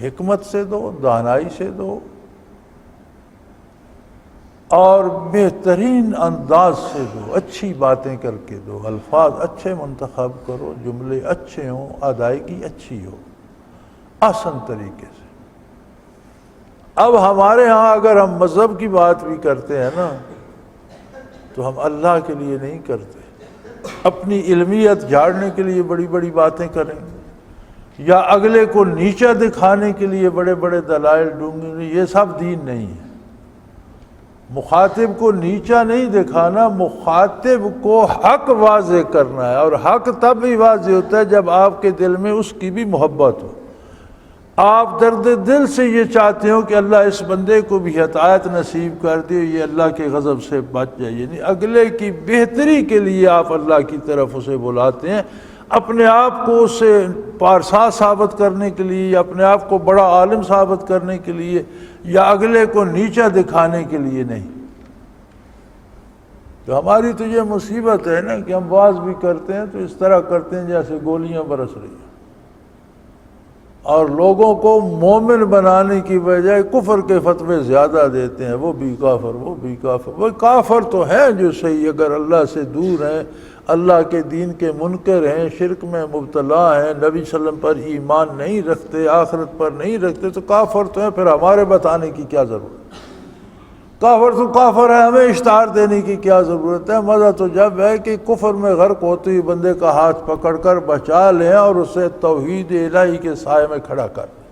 حکمت سے دو، دانائی سے دو، اور بہترین انداز سے دو، اچھی باتیں کر کے دو، الفاظ اچھے منتخب کرو، جملے اچھے ہوں، ادائیگی اچھی ہو، آسان طریقے سے۔ اب ہمارے ہاں اگر ہم مذہب کی بات بھی کرتے ہیں نا تو ہم اللہ کے لیے نہیں کرتے، اپنی علمیت جھاڑنے کے لیے بڑی بڑی باتیں کریں گے، یا اگلے کو نیچا دکھانے کے لیے بڑے بڑے دلائل ڈھونڈیں گے۔ یہ سب دین نہیں ہے۔ مخاطب کو نیچا نہیں دکھانا، مخاطب کو حق واضح کرنا ہے، اور حق تب بھی واضح ہوتا ہے جب آپ کے دل میں اس کی بھی محبت ہو۔ آپ درد دل سے یہ چاہتے ہو کہ اللہ اس بندے کو بھی ہدایت نصیب کر دے، یہ اللہ کے غضب سے بچ جائے، یعنی اگلے کی بہتری کے لیے آپ اللہ کی طرف اسے بلاتے ہیں، اپنے آپ کو اس سے پارسا ثابت کرنے کے لیے، یا اپنے آپ کو بڑا عالم ثابت کرنے کے لیے، یا اگلے کو نیچا دکھانے کے لیے نہیں۔ تو ہماری تو یہ مصیبت ہے نا کہ ہم واز بھی کرتے ہیں تو اس طرح کرتے ہیں جیسے گولیاں برس رہی ہیں، اور لوگوں کو مومن بنانے کی بجائے کفر کے فتوے زیادہ دیتے ہیں۔ وہ بھی کافر، وہ بھی کافر۔ وہ کافر تو ہیں جو صحیح، اگر اللہ سے دور ہیں، اللہ کے دین کے منکر ہیں، شرک میں مبتلا ہیں، نبی صلی اللہ علیہ وسلم پر ایمان نہیں رکھتے، آخرت پر نہیں رکھتے، تو کافر تو ہیں۔ پھر ہمارے بتانے کی کیا ضرورت؟ کافر تو کافر ہے، ہمیں اشتہار دینے کی کیا ضرورت ہے؟ مزہ تو جب ہے کہ کفر میں غرق ہوتے ہوئے بندے کا ہاتھ پکڑ کر بچا لیں اور اسے توحید الہی کے سائے میں کھڑا کر دیں۔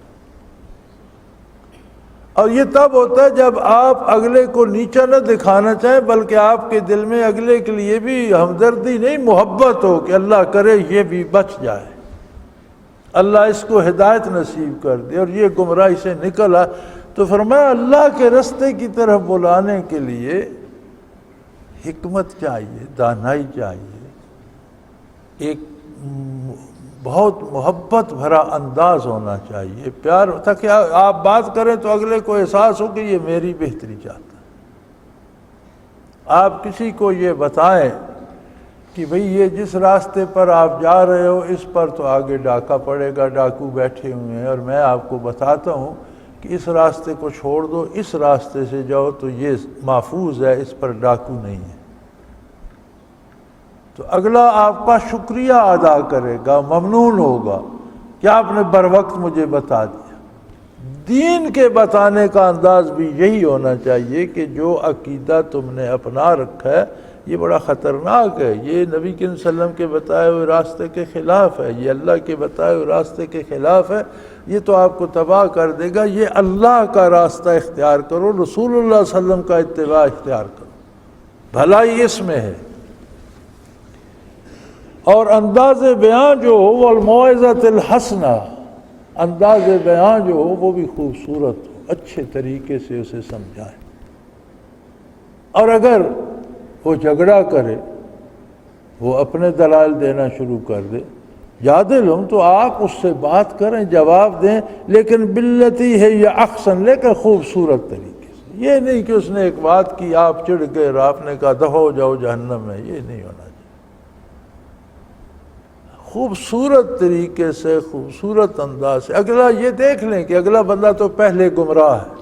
اور یہ تب ہوتا ہے جب آپ اگلے کو نیچا نہ دکھانا چاہیں، بلکہ آپ کے دل میں اگلے کے لیے بھی ہمدردی نہیں، محبت ہو کہ اللہ کرے یہ بھی بچ جائے، اللہ اس کو ہدایت نصیب کر دے اور یہ گمراہی سے نکل آئے۔ تو فرمایا اللہ کے رستے کی طرف بلانے کے لیے حکمت چاہیے، دانائی چاہیے، ایک بہت محبت بھرا انداز ہونا چاہیے، پیار، تاکہ آپ بات کریں تو اگلے کو احساس ہو کہ یہ میری بہتری چاہتا ہے۔ آپ کسی کو یہ بتائیں کہ بھئی یہ جس راستے پر آپ جا رہے ہو اس پر تو آگے ڈاکہ پڑے گا، ڈاکو بیٹھے ہوئے ہیں، اور میں آپ کو بتاتا ہوں کہ اس راستے کو چھوڑ دو، اس راستے سے جاؤ تو یہ محفوظ ہے، اس پر ڈاکو نہیں ہے، تو اگلا آپ کا شکریہ ادا کرے گا، ممنون ہوگا کہ آپ نے بر وقت مجھے بتا دیا۔ دین کے بتانے کا انداز بھی یہی ہونا چاہیے کہ جو عقیدہ تم نے اپنا رکھا ہے یہ بڑا خطرناک ہے، یہ نبی کے وسلم کے بتائے ہوئے راستے کے خلاف ہے، یہ اللہ کے بتائے ہوئے راستے کے خلاف ہے، یہ تو آپ کو تباہ کر دے گا۔ یہ اللہ کا راستہ اختیار کرو، رسول اللہ صلی اللہ علیہ وسلم کا اتباع اختیار کرو، بھلائی اس میں ہے۔ اور انداز بیان جو ہو وہ الموعظۃ الحسنہ، انداز بیان جو ہو وہ بھی خوبصورت ہو، اچھے طریقے سے اسے سمجھائیں۔ اور اگر وہ جھگڑا کرے، وہ اپنے دلائل دینا شروع کر دے، جادلہم، تو آپ اس سے بات کریں، جواب دیں، لیکن باللتی ہے یا احسن، لیکن خوبصورت طریقے سے۔ یہ نہیں کہ اس نے ایک بات کی، آپ چڑھ گئے اور آپ نے کہا دفع ہو جاؤ جہنم میں، یہ نہیں ہونا چاہیے۔ خوبصورت طریقے سے، خوبصورت انداز سے۔ اگلا یہ دیکھ لیں کہ اگلا بندہ تو پہلے گمراہ ہے،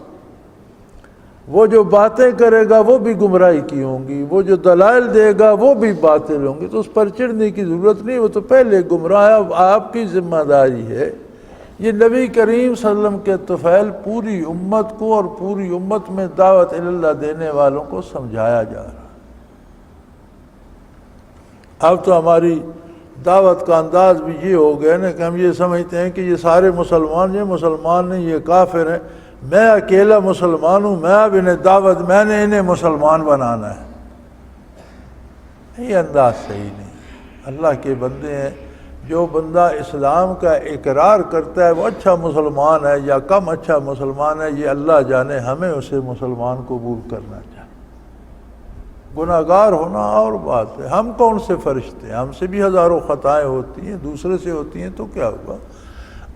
وہ جو باتیں کرے گا وہ بھی گمراہی کی ہوں گی، وہ جو دلائل دے گا وہ بھی باطل ہوں گی، تو اس پر چڑھنے کی ضرورت نہیں، وہ تو پہلے گمراہ ہے۔ اب آپ کی ذمہ داری ہے، یہ نبی کریم صلی اللہ علیہ وسلم کے طفیل پوری امت کو اور پوری امت میں دعوت اللہ دینے والوں کو سمجھایا جا رہا۔ اب تو ہماری دعوت کا انداز بھی یہ ہو گیا نا کہ ہم یہ سمجھتے ہیں کہ یہ سارے مسلمان، یہ مسلمان نہیں، یہ کافر ہیں، میں اکیلا مسلمان ہوں، میں اب انہیں دعوت، میں نے انہیں مسلمان بنانا ہے۔ یہ انداز صحیح نہیں۔ اللہ کے بندے ہیں، جو بندہ اسلام کا اقرار کرتا ہے وہ اچھا مسلمان ہے یا کم اچھا مسلمان ہے، یہ اللہ جانے، ہمیں اسے مسلمان قبول کرنا چاہیے۔ گناہگار ہونا اور بات ہے، ہم کون سے فرشتے ہیں، ہم سے بھی ہزاروں خطائیں ہوتی ہیں، دوسرے سے ہوتی ہیں، تو کیا ہوا؟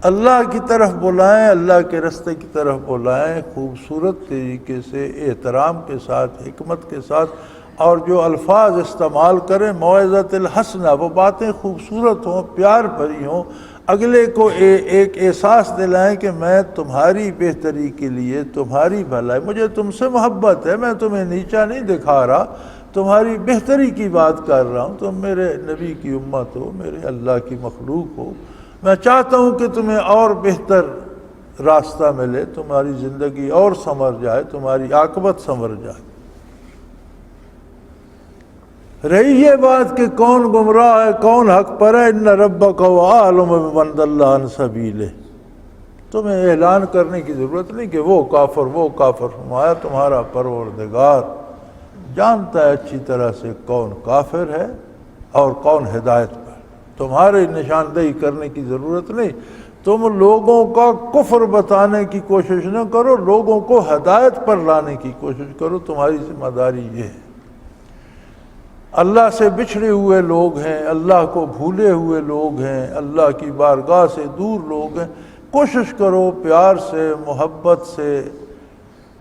اللہ کی طرف بلائیں، اللہ کے راستے کی طرف بلائیں، خوبصورت طریقے سے، احترام کے ساتھ، حکمت کے ساتھ، اور جو الفاظ استعمال کریں موعظۃ الحسنہ، وہ باتیں خوبصورت ہوں، پیار بھری ہوں، اگلے کو ایک احساس دلائیں کہ میں تمہاری بہتری کے لیے، تمہاری بھلائی، مجھے تم سے محبت ہے، میں تمہیں نیچا نہیں دکھا رہا، تمہاری بہتری کی بات کر رہا ہوں، تم میرے نبی کی امت ہو، میرے اللہ کی مخلوق ہو، میں چاہتا ہوں کہ تمہیں اور بہتر راستہ ملے، تمہاری زندگی اور سنور جائے، تمہاری عاقبت سنور جائے۔ رہی یہ بات کہ کون گمراہ ہے کون حق پر ہے، ان ربک هو اعلم بمن ضل عن سبیلہ، تمہیں اعلان کرنے کی ضرورت نہیں کہ وہ کافر، وہ کافر، فرمایا تمہارا پروردگار جانتا ہے اچھی طرح سے کون کافر ہے اور کون ہدایت پر۔ تمہاری نشاندہی کرنے کی ضرورت نہیں، تم لوگوں کا کفر بتانے کی کوشش نہ کرو، لوگوں کو ہدایت پر لانے کی کوشش کرو، تمہاری ذمہ داری یہ ہے۔ اللہ سے بچھڑے ہوئے لوگ ہیں، اللہ کو بھولے ہوئے لوگ ہیں، اللہ کی بارگاہ سے دور لوگ ہیں، کوشش کرو پیار سے، محبت سے،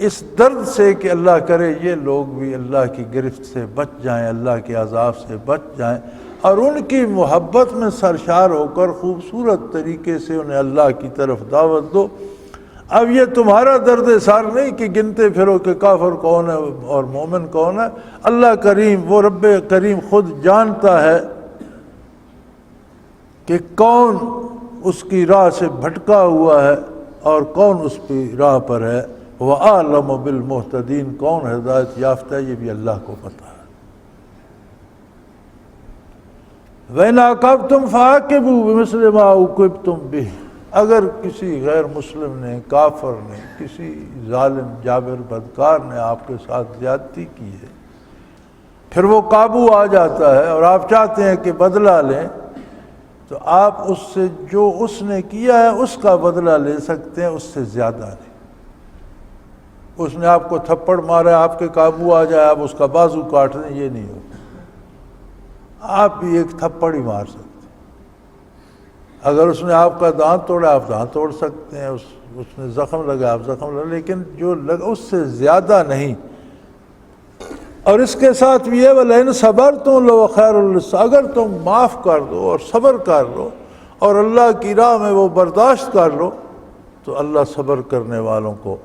اس درد سے کہ اللہ کرے یہ لوگ بھی اللہ کی گرفت سے بچ جائیں، اللہ کے عذاب سے بچ جائیں، اور ان کی محبت میں سرشار ہو کر خوبصورت طریقے سے انہیں اللہ کی طرف دعوت دو۔ اب یہ تمہارا درد سار نہیں کہ گنتے پھرو کہ کافر کون ہے اور مومن کون ہے، اللہ کریم، وہ رب کریم خود جانتا ہے کہ کون اس کی راہ سے بھٹکا ہوا ہے اور کون اس کی راہ پر ہے، وَأَعْلَمُ بِالْمُهْتَدِينَ، کون ہدایت یافتہ ہے یہ بھی اللہ کو پتہ ہے۔ وَإِنْ عَاقَبْتُمْ فَعَاقِبُوا بِمِثْلِ مَا عُوقِبْتُمْ بِهِ، اگر کسی غیر مسلم نے، کافر نے، کسی ظالم جابر بدکار نے آپ کے ساتھ زیادتی کی ہے، پھر وہ قابو آ جاتا ہے اور آپ چاہتے ہیں کہ بدلہ لیں، تو آپ اس سے جو اس نے کیا ہے اس کا بدلہ لے سکتے ہیں، اس سے زیادہ نہیں۔ اس نے آپ کو تھپڑ مارا ہے، آپ کے قابو آ جائے، آپ اس کا بازو کاٹ دیں، یہ نہیں ہوگا، آپ بھی ایک تھپڑ ہی مار سکتے ہیں۔ اگر اس نے آپ کا دانت توڑا آپ دانت توڑ سکتے ہیں، اس نے زخم لگا آپ زخم لگا، لیکن جو لگا اس سے زیادہ نہیں۔ اور اس کے ساتھ بھی ہے وَلَئِنْ صَبَرْتُمْ لَهُوَ خَيْرٌ لِلصَّابِرِينَ، اگر تم معاف کر دو اور صبر کر لو اور اللہ کی راہ میں وہ برداشت کر لو تو اللہ صبر کرنے والوں کو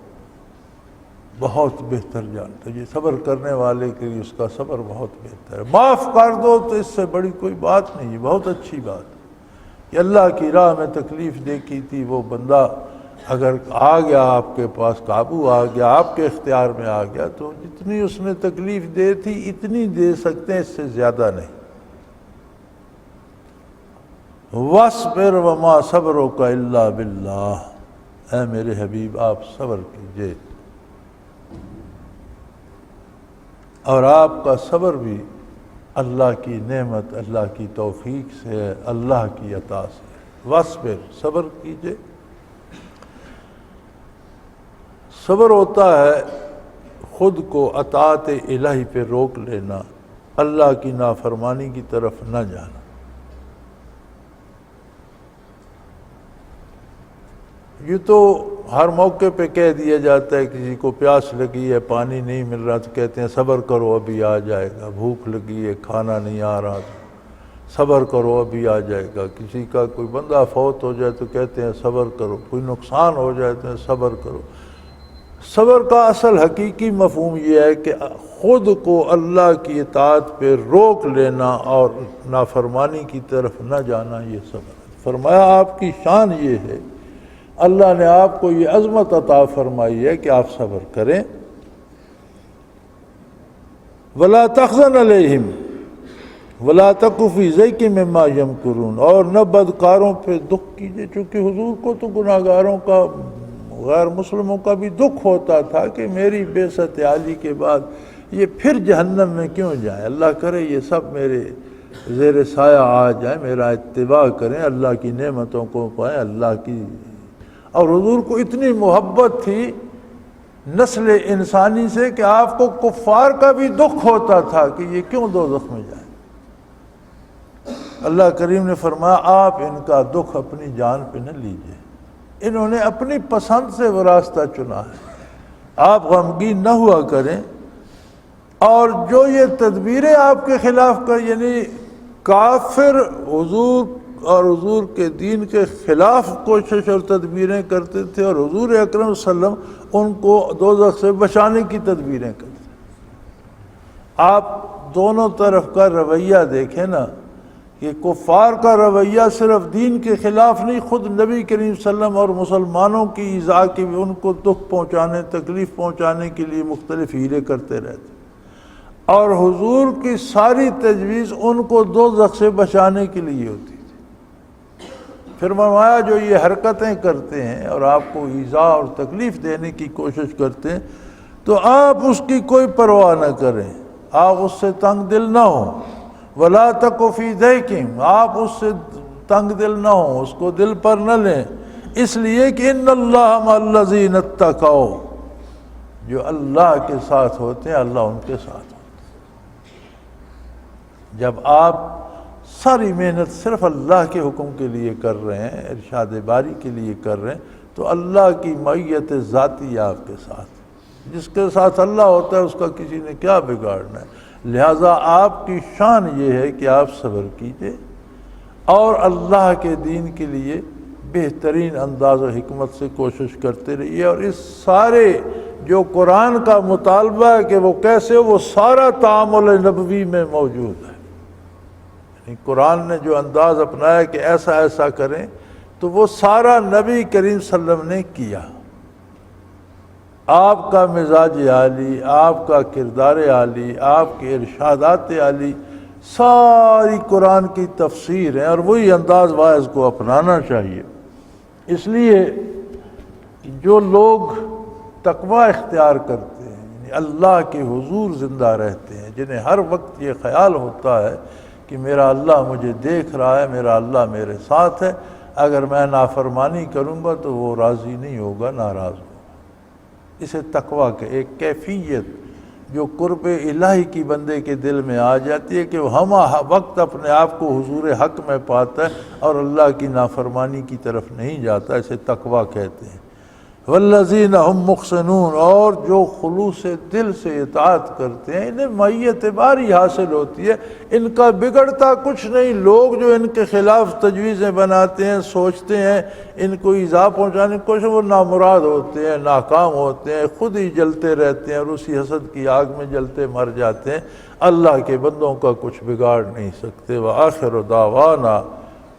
بہت بہتر جانتا ہے۔ یہ صبر کرنے والے کے لیے اس کا صبر بہت بہتر ہے۔ معاف کر دو تو اس سے بڑی کوئی بات نہیں، یہ بہت اچھی بات ہے کہ اللہ کی راہ میں تکلیف دے کی تھی، وہ بندہ اگر آ گیا آپ کے پاس، قابو آ گیا، آپ کے اختیار میں آ گیا، تو جتنی اس نے تکلیف دے تھی اتنی دے سکتے ہیں، اس سے زیادہ نہیں۔ وَاصْبِرْ وَمَا صَبْرُكَ إِلَّا بِاللَّهِ، اے میرے حبیب آپ صبر کیجئے، اور آپ کا صبر بھی اللہ کی نعمت، اللہ کی توفیق سے ہے، اللہ کی عطا سے ہے۔ وَاصْبِرْ، صبر کیجئے۔ صبر ہوتا ہے خود کو اطاعت الہی پہ روک لینا، اللہ کی نافرمانی کی طرف نہ جانا۔ یہ تو ہر موقع پہ کہہ دیا جاتا ہے، کسی کو پیاس لگی ہے، پانی نہیں مل رہا تو کہتے ہیں صبر کرو ابھی آ جائے گا، بھوک لگی ہے، کھانا نہیں آ رہا تو صبر کرو ابھی آ جائے گا، کسی کا کوئی بندہ فوت ہو جائے تو کہتے ہیں صبر کرو، کوئی نقصان ہو جائے تو صبر کرو۔ صبر کا اصل حقیقی مفہوم یہ ہے کہ خود کو اللہ کی اطاعت پہ روک لینا اور نافرمانی کی طرف نہ جانا، یہ صبر ہے۔ فرمایا آپ کی شان یہ ہے، اللہ نے آپ کو یہ عظمت عطا فرمائی ہے کہ آپ صبر کریں۔ وَلَا تَحْزَنْ عَلَيْهِمْ وَلَا تَكُ فِي ضَيْقٍ مِّمَّا يَمْكُرُونَ، اور نہ بدکاروں پہ دکھ کیجئے، چونکہ حضور کو تو گناہگاروں کا، غیر مسلموں کا بھی دکھ ہوتا تھا کہ میری بعثت عالی کے بعد یہ پھر جہنم میں کیوں جائیں، اللہ کرے یہ سب میرے زیر سایہ آ جائیں، میرا اتباع کریں، اللہ کی نعمتوں کو پائیں، اللہ کی۔ اور حضور کو اتنی محبت تھی نسل انسانی سے کہ آپ کو کفار کا بھی دکھ ہوتا تھا کہ یہ کیوں دوزخ میں جائیں۔ اللہ کریم نے فرمایا آپ ان کا دکھ اپنی جان پہ نہ لیجئے، انہوں نے اپنی پسند سے وہ راستہ چنا ہے، آپ غمگین نہ ہوا کریں۔ اور جو یہ تدبیریں آپ کے خلاف کر، یعنی کافر حضور اور حضور کے دین کے خلاف کوشش اور تدبیریں کرتے تھے، اور حضور اکرم صلی اللہ علیہ وسلم ان کو دوزخ سے بچانے کی تدبیریں کرتے تھے۔ آپ دونوں طرف کا رویہ دیکھیں نا، کہ کفار کا رویہ صرف دین کے خلاف نہیں، خود نبی کریم صلی اللہ علیہ وسلم اور مسلمانوں کی ایذاء کی بھی، ان کو دکھ پہنچانے، تکلیف پہنچانے کے لیے مختلف ہیلے کرتے رہتے، اور حضور کی ساری تجویز ان کو دوزخ سے بچانے کے لیے ہوتی تھی۔ پھر فرمایا جو یہ حرکتیں کرتے ہیں اور آپ کو ایذاء اور تکلیف دینے کی کوشش کرتے ہیں تو آپ اس کی کوئی پرواہ نہ کریں، آپ اس سے تنگ دل نہ ہوں۔ وَلَا تَكُ فِي ضَيْقٍ، آپ اس سے تنگ دل نہ ہوں، اس کو دل پر نہ لیں، اس لیے کہ ان اللہ مع الذین اتقوا، جو اللہ کے ساتھ ہوتے ہیں اللہ ان کے ساتھ ہوتے ہیں۔ جب آپ ساری محنت صرف اللہ کے حکم کے لیے کر رہے ہیں، ارشاد باری کے لیے کر رہے ہیں، تو اللہ کی معیت ذاتی آپ کے ساتھ، جس کے ساتھ اللہ ہوتا ہے اس کا کسی نے کیا بگاڑنا ہے۔ لہٰذا آپ کی شان یہ ہے کہ آپ صبر کیجئے اور اللہ کے دین کے لیے بہترین انداز و حکمت سے کوشش کرتے رہیے، اور اس سارے جو قرآن کا مطالبہ ہے کہ وہ کیسے، وہ سارا تعامل نبوی میں موجود ہے۔ یعنی قرآن نے جو انداز اپنایا کہ ایسا ایسا کریں، تو وہ سارا نبی کریم صلی اللہ علیہ وسلم نے کیا۔ آپ کا مزاج عالی، آپ کا کردار عالی، آپ کے ارشادات عالی، ساری قرآن کی تفسیر ہے، اور وہی انداز واعظ کو اپنانا چاہیے۔ اس لیے جو لوگ تقوی اختیار کرتے ہیں، یعنی اللہ کے حضور زندہ رہتے ہیں، جنہیں ہر وقت یہ خیال ہوتا ہے کہ میرا اللہ مجھے دیکھ رہا ہے، میرا اللہ میرے ساتھ ہے، اگر میں نافرمانی کروں گا تو وہ راضی نہیں ہوگا، ناراض ہوگا۔ اسے تقوی کے ایک کیفیت جو قرب الہی کی بندے کے دل میں آ جاتی ہے کہ وہ ہم وقت اپنے آپ کو حضور حق میں پاتا ہے اور اللہ کی نافرمانی کی طرف نہیں جاتا، اسے تقوی کہتے ہیں۔ والذین هم محسنون، اور جو خلوص دل سے اطاعت کرتے ہیں انہیں معیت باری حاصل ہوتی ہے، ان کا بگڑتا کچھ نہیں۔ لوگ جو ان کے خلاف تجویزیں بناتے ہیں، سوچتے ہیں ان کو ایذا پہنچانے کی کوشش، وہ نامراد ہوتے ہیں، ناکام ہوتے ہیں، خود ہی جلتے رہتے ہیں اور اسی حسد کی آگ میں جلتے مر جاتے ہیں۔ اللہ کے بندوں کا کچھ بگاڑ نہیں سکتے۔ وآخر دعوانا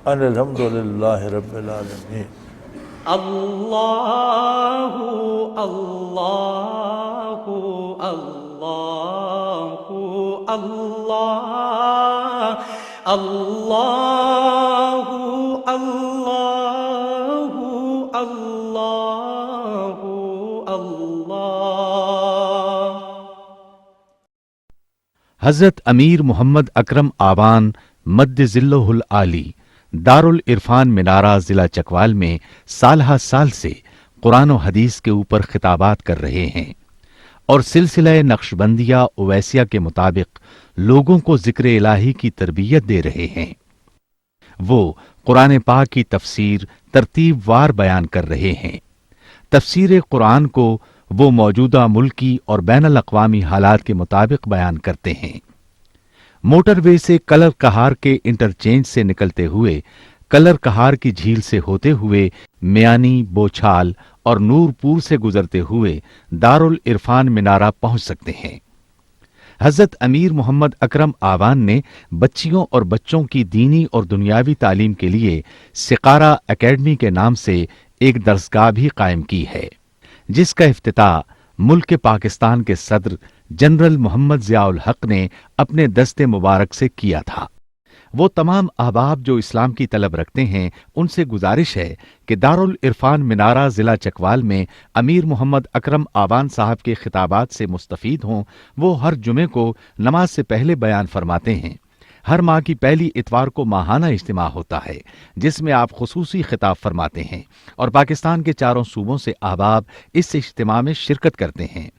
ان الحمد للہ رب العالمین۔ اللہ اللہ اللہ اللہ اللہ اللہ اللہ اللہ۔ حضرت امیر محمد اکرم آوان مد ذلہ العالی دارالعرفان منارہ ضلع چکوال میں سالہ سال سے قرآن و حدیث کے اوپر خطابات کر رہے ہیں اور سلسلہ نقشبندیہ اویسیہ کے مطابق لوگوں کو ذکر الہی کی تربیت دے رہے ہیں۔ وہ قرآن پاک کی تفسیر ترتیب وار بیان کر رہے ہیں۔ تفسیر قرآن کو وہ موجودہ ملکی اور بین الاقوامی حالات کے مطابق بیان کرتے ہیں۔ موٹر وے سے کلر کہار کے انٹرچینج سے نکلتے ہوئے کلر کہار کی جھیل سے ہوتے ہوئے میانی، بوچھال اور نورپور سے گزرتے ہوئے دارالعرفان منارہ پہنچ سکتے ہیں۔ حضرت امیر محمد اکرم آوان نے بچیوں اور بچوں کی دینی اور دنیاوی تعلیم کے لیے سقارہ اکیڈمی کے نام سے ایک درسگاہ بھی قائم کی ہے، جس کا افتتاح ملک پاکستان کے صدر جنرل محمد ضیاء الحق نے اپنے دست مبارک سے کیا تھا۔ وہ تمام احباب جو اسلام کی طلب رکھتے ہیں ان سے گزارش ہے کہ دارالعرفان منارہ ضلع چکوال میں امیر محمد اکرم آوان صاحب کے خطابات سے مستفید ہوں۔ وہ ہر جمعے کو نماز سے پہلے بیان فرماتے ہیں۔ ہر ماہ کی پہلی اتوار کو ماہانہ اجتماع ہوتا ہے جس میں آپ خصوصی خطاب فرماتے ہیں اور پاکستان کے چاروں صوبوں سے احباب اس اجتماع میں شرکت کرتے ہیں۔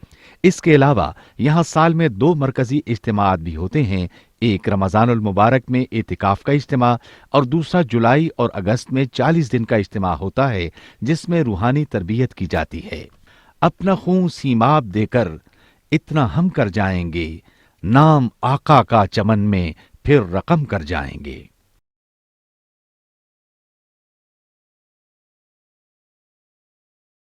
اس کے علاوہ یہاں سال میں 2 مرکزی اجتماعات بھی ہوتے ہیں، ایک رمضان المبارک میں اعتکاف کا اجتماع اور دوسرا جولائی اور اگست میں 40 دن کا اجتماع ہوتا ہے جس میں روحانی تربیت کی جاتی ہے۔ اپنا خون سیماب دے کر اتنا ہم کر جائیں گے، نام آقا کا چمن میں پھر رقم کر جائیں گے۔